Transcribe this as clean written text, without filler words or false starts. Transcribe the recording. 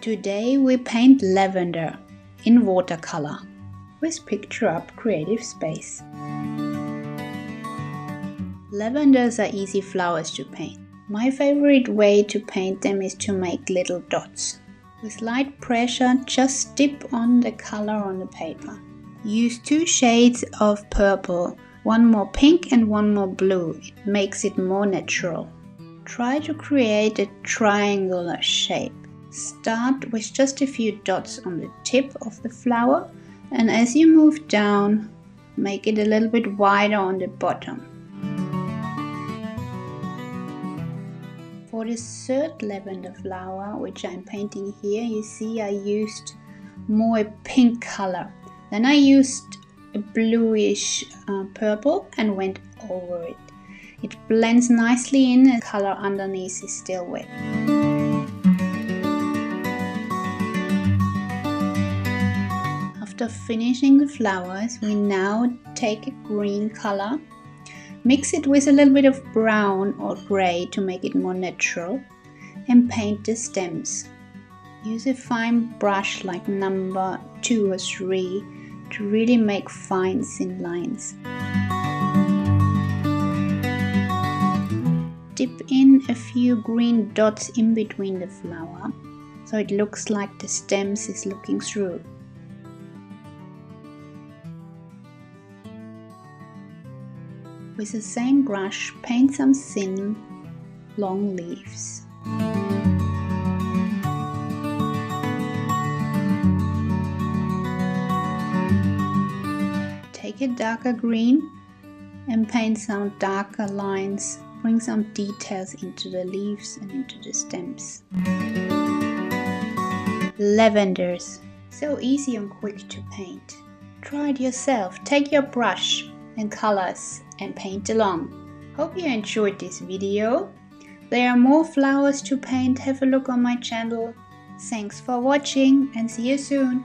Today we paint lavender in watercolor with PictureUP Creative Space. Lavenders are easy flowers to paint. My favorite way to paint them is to make little dots. With light pressure, just dip on the color on the paper. Use 2 shades of purple, one more pink and one more blue. It makes it more natural. Try to create a triangular shape. Start with just a few dots on the tip of the flower, and as you move down, make it a little bit wider on the bottom. For the third lavender flower, which I'm painting here, you see I used more pink color. Then I used a bluish purple and went over it. It blends nicely in, and the color underneath is still wet. After finishing the flowers, we now take a green color, mix it with a little bit of brown or gray to make it more natural, and paint the stems. Use a fine brush like number 2 or 3 to really make fine thin lines. Dip in a few green dots in between the flower, so it looks like the stems is looking through. With the same brush, paint some thin, long leaves. Take a darker green and paint some darker lines. Bring some details into the leaves and into the stems. Lavenders. So easy and quick to paint. Try it yourself. Take your brush and colors and paint along. Hope you enjoyed this video. There are more flowers to paint. Have a look on my channel. Thanks for watching and see you soon.